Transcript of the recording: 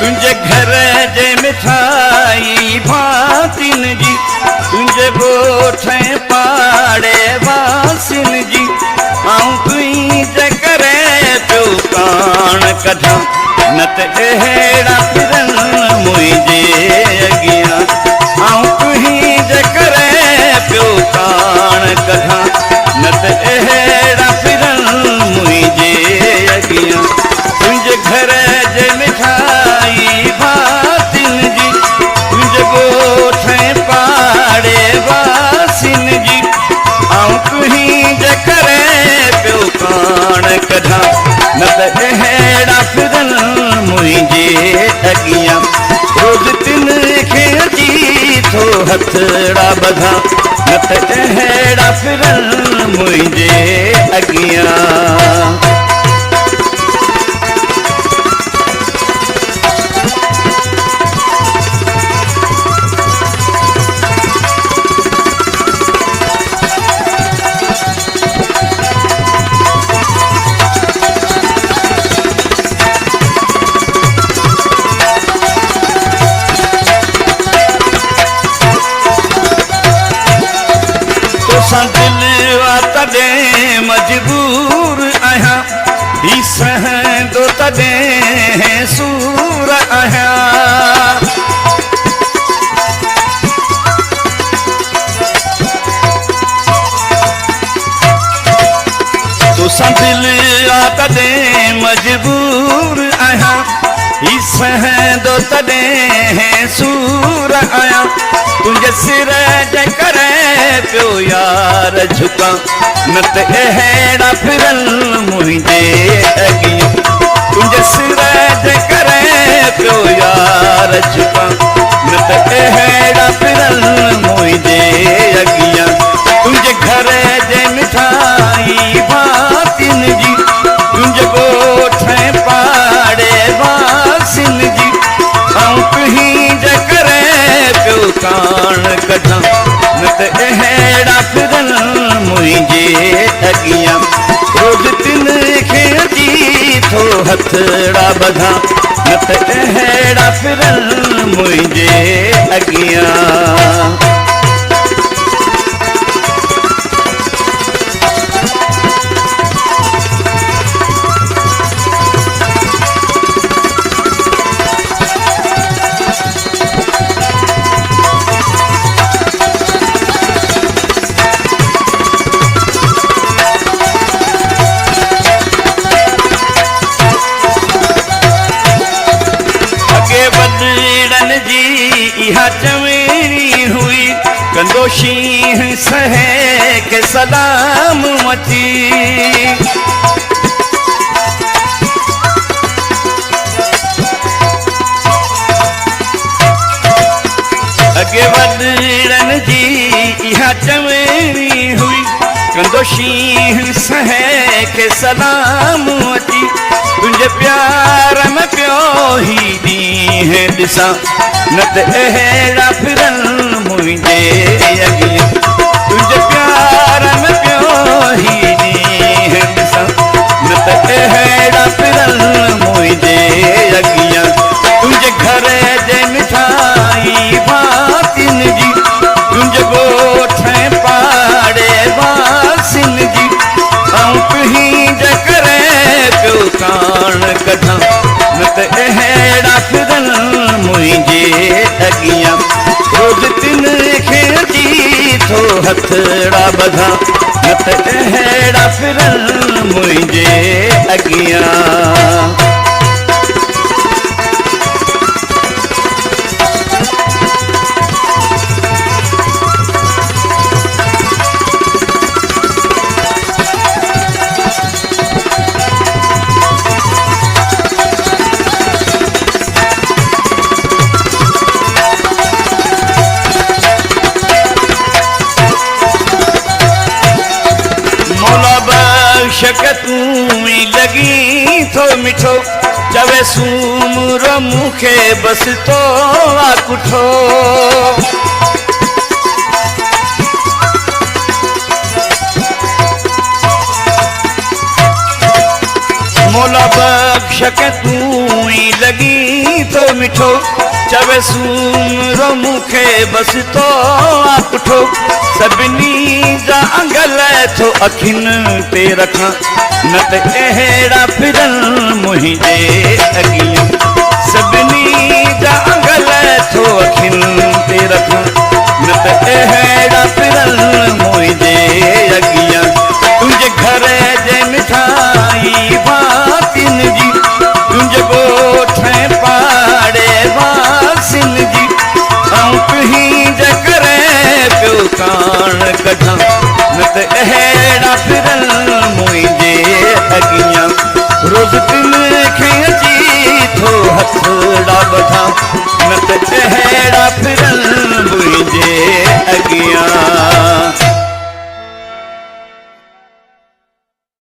तुंहिंजे घर जे मिठाई भातिन जी, तुंहिंजे ॻोठ पाड़े वासिन जी, आऊं तुंहिंजे करे पियो कान कढां, न त अहिड़ा फिरनि मुंहिंजे अॻियां। आऊं तुंहिंजे करे पियो कान कढां, न त अहिड़ा फिरनि मुंहिंजे अॻियां। तुंहिंजे घर जे मिठाई भातिन जी, तुंहिंजे ॻोठ पाड़े वासिन जी, आऊं तुंहिंजे करे पियो कान कढां, न त अहिड़ा फिरनि मुंहिंजे अॻियां। रोज़ तिन खे अची थो हथड़ा ॿधां, न त अहिड़ा फिरनि मुंहिंजे अॻियां। दिलवा तॾहिं मजबूर आहियां, ही सहंदो तॾहिं सूर आहियां। तोसां दिलवा तॾहिं मजबूर आहियां, ही सहंदो तॾहिं सूर आहियां। तुंहिंजे सिर जे करे पियो यार झुकां, न त अहिड़ा फिरनि मुंहिंजे अॻियां। तुंहिंजे सिर जे करे पियो यार झुकां, न त अहिड़ा फिरनि मुंहिंजे अॻियां। तुंहिंजे घर जे मिठाई भातिन जी, तुंहिंजे ॻोठ पाड़े वासिन जी, आऊं तुंहिंजे करे पियो कान कढां, न त अहिड़ा फिरनि मुंहिंजे अॻियां। रोज़ तिन खे अची थो हथड़ा ॿधां, न त अहिड़ा फिरनि मुंहिंजे अॻियां। इहा चवेरी हुई, कंदो शींहुं सहे के सलाम मची। अॻे वॾड़नि जी इहा चवेरी हुई, कंदो शींहुं सहे के सलाम अची। तुंहिंजे प्यार में पियो ही ॾींहुं ॾिसां, न त अहिड़ा फिरनि मुंहिंजे अॻियां। तुंहिंजे प्यार में पियो ही ॾींहुं ॾिसां, न त अहिड़ा फिरनि मुंहिंजे अॻियां। तुंहिंजे घर जे मिठाई भातिन जी, तुंहिंजे ॻोठ पाड़े वासिन जी, आऊं तुंहिंजे करे पियो कान कढां, न त अहिड़ा फिरनि मुंहिंजे अॻियां। रोज़ तिन खे अची थो हथड़ा ॿधां, न त अहिड़ा फिरनि मुंहिंजे अॻियां। शक तूं ई लॻी थो मिठो, चवे सूमर मूंखे बसि तो आकुठो। मौला बख़्श शक तूं ई लॻी थो मिठो चवे सूमरो मूंखे बसि तो पुठो सभिनी जा अंगल थो अखियुनि ते रखां न त अहिड़ा फिरनि मुंहिंजे अॻियां